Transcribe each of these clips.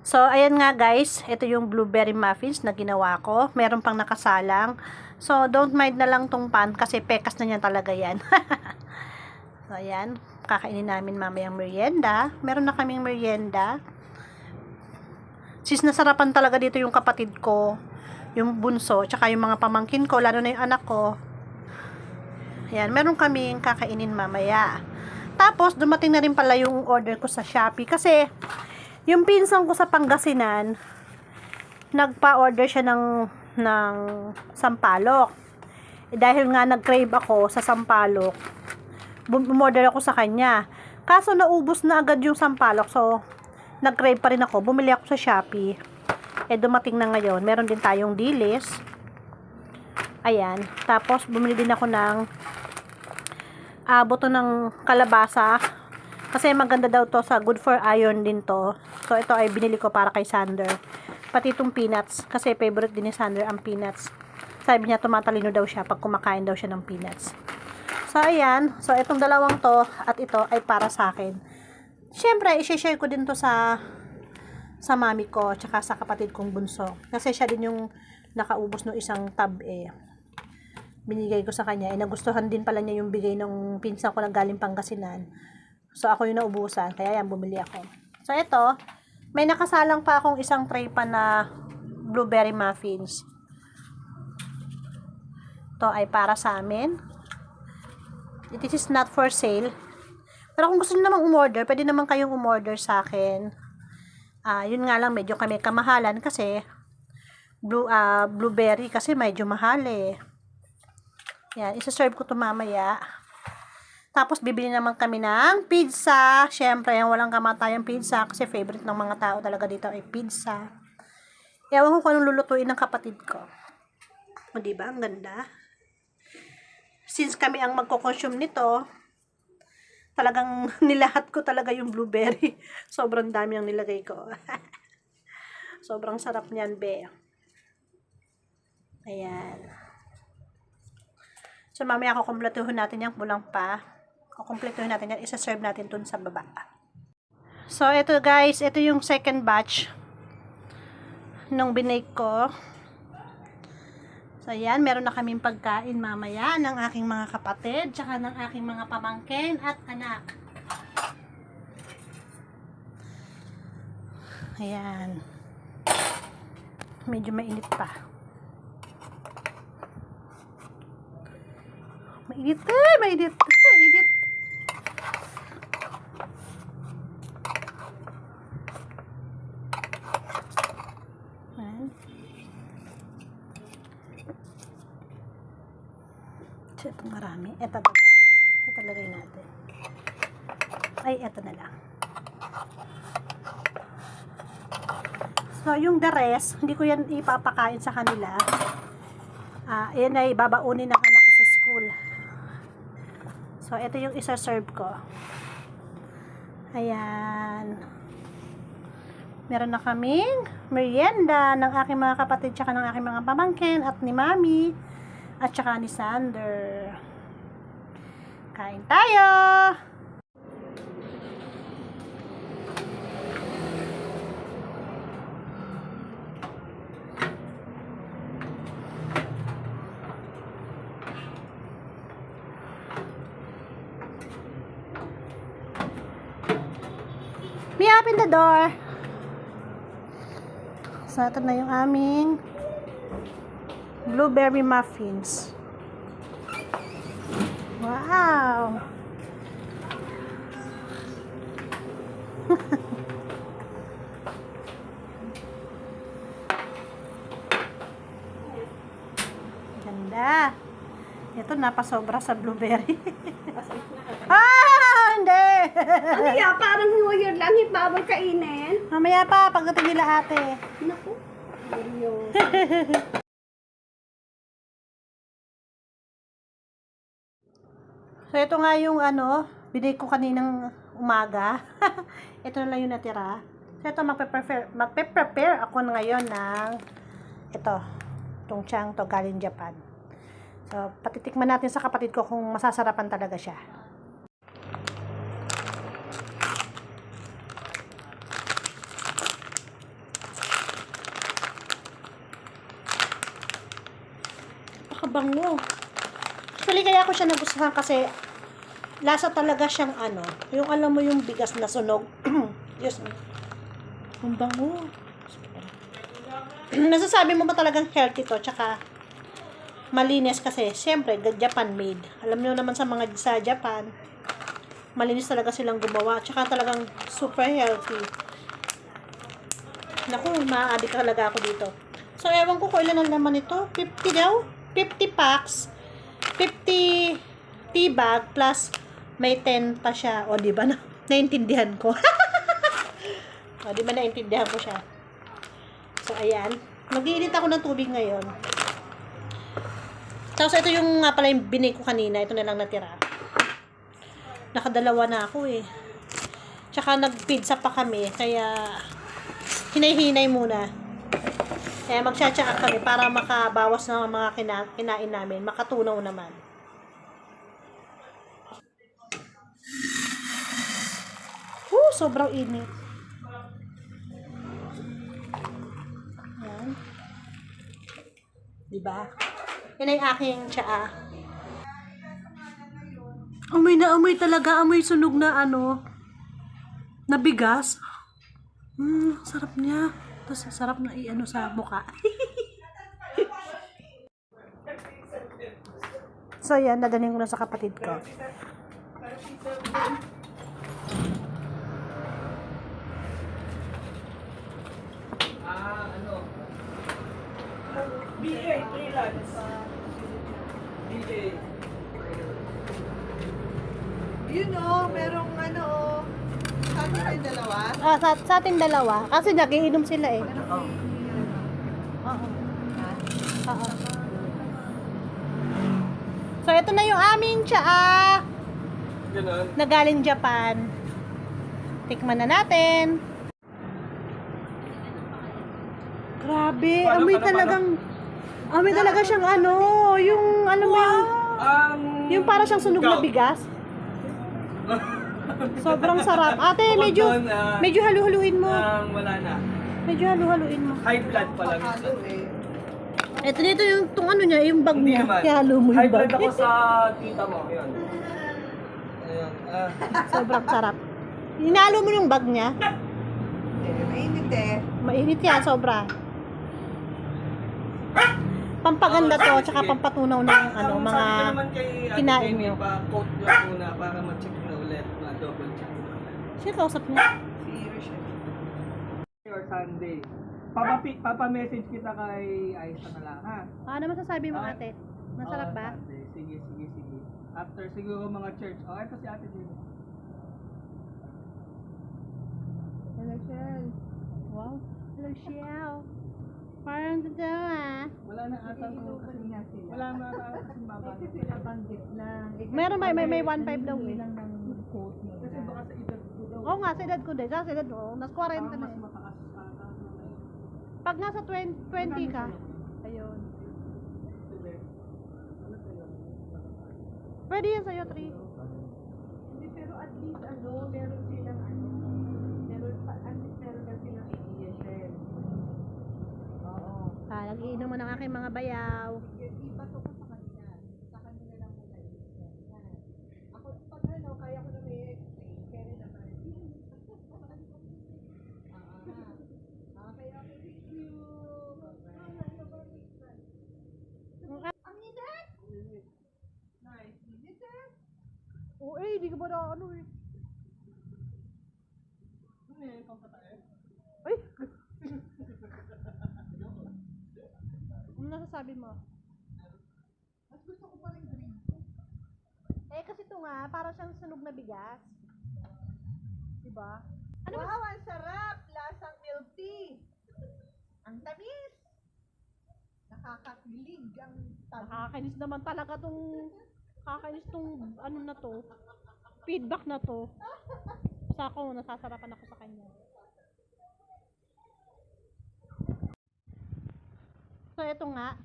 So, ayan nga guys, ito yung blueberry muffins na ginawa ko. Meron pang nakasalang. So, don't mind na lang tong pan kasi pekas na niya talaga yan. So, ayan. Kakainin namin mamayang merienda. Meron na kaming merienda. Sis, nasarapan talaga dito yung kapatid ko, yung bunso, tsaka yung mga pamangkin ko, lalo na yung anak ko. Ayan, meron kaming kakainin mamaya. Tapos, dumating na rin pala yung order ko sa Shopee kasi yung pinsan ko sa Pangasinan, nagpa-order siya ng sampalok. Dahil nga nag-crave ako sa sampalok, umorder ako sa kanya. Kaso naubos na agad yung sampalok, so nag-crave pa rin ako. Bumili ako sa Shopee. Dumating na ngayon. Meron din tayong dilis. Ayan. Tapos, bumili din ako ng buto ng kalabasa. Kasi maganda daw to sa good for iron din to. So, ito ay binili ko para kay Sander. Pati itong peanuts. Kasi favorite din ni Sander ang peanuts. Sabi niya, tumatalino daw siya pag kumakain daw siya ng peanuts. So, ayan. So, itong dalawang to at ito ay para sa akin. Siyempre, i-share ko din to sa mami ko, tsaka sa kapatid kong bunso. Kasi siya din yung nakaubos ng isang tab binigay ko sa kanya. Nagustuhan din pala niya yung bigay ng pinsan ko na galing Pangasinan. So, ako yung naubusan. Kaya yan, bumili ako. So, ito, may nakasalang pa akong isang tray pa na blueberry muffins. Ito ay para sa amin. It is not for sale. Pero kung gusto niyo namang umorder, pwede naman kayong umorder sa akin. Yun nga lang, medyo kami kamahalan kasi blueberry kasi medyo mahal eh. Yan, isa-serve ko ito mamaya. Tapos, bibili naman kami ng pizza. Siyempre, walang kamatayang pizza kasi favorite ng mga tao talaga dito ay pizza. Ewan ko kung anong lulutuin ng kapatid ko. O, diba? Ang ganda. Since kami ang magko-consume nito, talagang nilahat ko talaga yung blueberry. Sobrang dami ang nilagay ko. Sobrang sarap niyan, be. Ayan. So, mamaya kukumpletuhin natin yung kulang pa. Kukumpletuhin natin yan. Isa-serve natin dun sa baba. So, ito guys. Ito yung second batch nung binake ko. So, ayan. Meron na kaming pagkain mamaya ng aking mga kapatid, tsaka ng aking mga pamangkin at anak. Ayan. Medyo mainit pa. Mainit eh, mainit. Mainit. Ayan. So, itong marami. Ito ba? Ito lagay natin. Ay, ito na lang. So, yung the rest, hindi ko yan ipapakain sa kanila. Yan ay babaunin ng anak ko sa school. So, ito yung isa-serve ko. Ayan. Meron na kaming merienda ng aking mga kapatid tsaka ng aking mga pamangkin at ni Mami at tsaka ni Sander. Kain tayo! May open the door. So, ito na yung aming blueberry muffins. Wow! Ganda. Ito, napasobra sa blueberry. Hindi! Ano yan? Parang New Year lang, bawal kainin. Mamaya pa, pagdating nila ate. Naku. Seryoso. So, ito nga yung binigay ko kaninang umaga. Ito na lang yung natira. So, ito, magpe-prepare ako ngayon ng itong chang to galing Japan. So, patitikman natin sa kapatid ko kung masasarapan talaga siya. Napakabango. Actually, kaya ako siya nagustuhan kasi lasa talaga siyang ano, yung alam mo yung bigas na sunog. Yes. Ang bango. Nasasabi mo ba talagang healthy to? Tsaka malinis kasi, siyempre, Japan made. Alam niyo naman sa Japan, malinis talaga silang gumawa. Tsaka talagang super healthy. Naku, ma-addict talaga ako dito. So, ewan ko kung ilan ang laman ito. 50 daw? 50 packs. 50 tea bag plus may 10 pa siya. O, di ba na? Naintindihan ko. O, di ba naintindihan ko siya? So, ayan. Mag-iinit ako ng tubig ngayon. Tapos, ito yung nga pala yung binake ko kanina. Ito na lang natira. Nakadalawa na ako eh. Tsaka nag-pizza pa kami. Kaya, hinay-hinay muna. Kaya magsatsaak kami para makabawas ng mga kinain namin. Makatunaw naman. Sobrang init. Ayan. Diba? Yan ay aking tsaa. Amoy na amoy talaga. Amoy sunog na ano. Na bigas. Sarap niya. Tapos sarap na i-ano sa mukha. So yan, nadaling ko na sa kapatid ko. BA, freelance. BA. Yun o, merong ano o. Sa atin ay dalawa. Sa ating dalawa. Kasi nagiinom sila eh. Oh. Oo. Oo. So, ito na yung aming tsaa Ganun. na galing Japan. Tikman na natin. Grabe, amoy talaga siyang ano, yung ano mo yung para siyang sunog na bigas. Sobrang sarap. Ate, medyo halu-haluin mo. Wala na. Medyo halu-haluin mo. High blood pa lang. Halo eh. Ito dito yung ano niya, yung bag Hindi niya. naman. Kaya halo mo yung High blood bag. ako sa tita mo. Yun. Ayun. Sobrang sarap. Hinalo mo yung bag niya. Mainit eh. Mainit yan, sobra. Pampaganda to, tsaka pampatunaw ng ano, mga Sabi ko naman kay Ate kinain Jenny, nyo. pa-coat lang muna para ma-check na ulit. Ma-double check na ulit. Siya kausap niya. Si Risha. Or Sunday. Papa-message kita kay Aisa na lang, ha? Ano masasabi mo, ate? Masarap ba? Sunday. Sige. After siguro mga church. Oh, ito si Ate Jenny. Hello, Shell. Wow. Hello, Shell. Parang totoo ah. Wala na ata Inukan nga sila. wala na ata kasi mababa. Kasi sila banggit lang. Meron may 1.5 daw eh. lang ng quote mo. Kasi baka sa edad ko daw. Oo nga, sa edad ko din. Sa edad ko, nas 40 Parang na mas eh. mataas pa ata. Pag nasa 20 ka, ayun. Hindi. Ano sa'yo? Pwede yan sa'yo, 3. Hindi, pero at least ano, meron silang ano, at least meron lang silang idea, Shell. Oo. Nag-iinom mo ng aking mga bayaw. Iba to ko sa kanila. Sa kanila lang muna i-explain. Ako, pag ano, kaya ko na may explain. Kaya naman. Kaya ako, thank you. Ang init! Nice. Init eh. Oo eh, di ka ba na ano eh. Ano yun? Ikaw sa taas? Ay! Ano nasasabi mo? Mas gusto ko pa rin green. Eh, kasi ito nga, parang siyang sunog na bigas. Diba? Ano wow, ang sarap! Lasang milk tea. Ang tamis. Nakakakilig ang tamis. Nakakainis naman talaga nakakainis tong ano na to. Feedback na to. Sa ako, nasasarapan ako sa kanya. So, ito nga.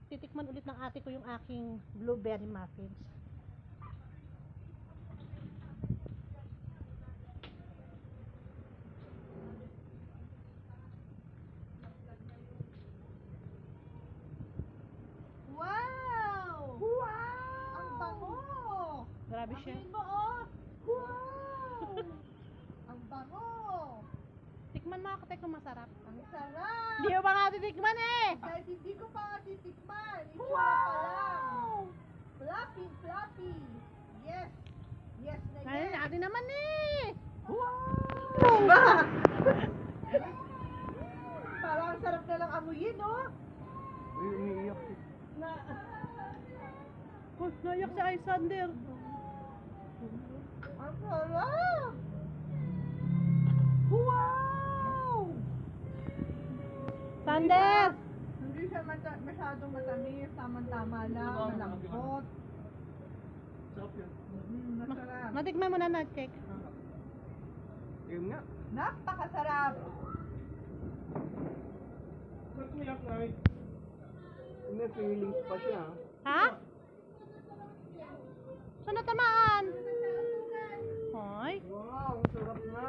Titikman ulit ng ate ko yung aking blueberry muffins. Wow! Sabi siya. Amoyin mo, oh! Wow! Ang bango! Tikman mo ako, kung masarap. Ang sarap! Hindi mo pa nga titikman eh! Kahit hindi ko pa titikman. Itsura pa lang. Fluffy, fluffy. Yes. Yes na Ay, yes. natin naman eh! Ba? Parang ang sarap na lang amuyin, no? Uy, umiiyak. Na, Oh, nayak si Alexander. ang sarap! Wow! Sander! Hindi siya masyadong matamis, tama-tama lang, malambot. Sarap yun. Masarap. Natikman mo na na-check. Yun nga. Napakasarap! Ba't umiyak na eh? May feelings pa siya. Ha? Saan natamaan? Hoy. Wow, ang sarap na.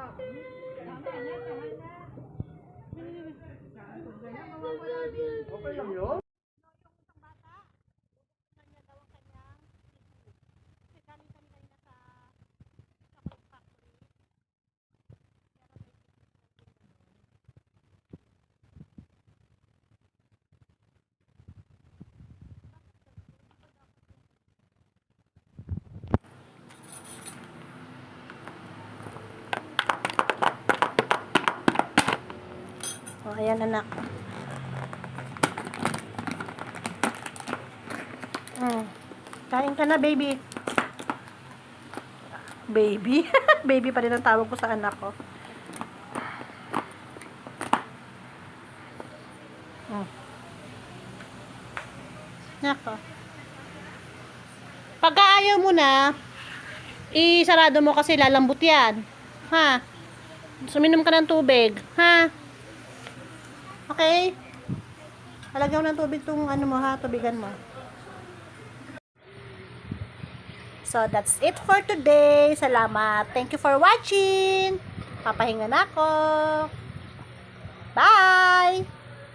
Okay lang yun? Oh, ayan anak. Kain ka na, baby. Baby? Baby pa rin ang tawag ko sa anak ko. Nako. Pagka ayaw mo na, isarado mo kasi lalambot yan. Ha? Suminom ka ng tubig. Ha? Okay? Halagyan mo ng tubig tong ano mo ha, tubigan mo. So, that's it for today. Salamat. Thank you for watching. Papahinga na ako. Bye!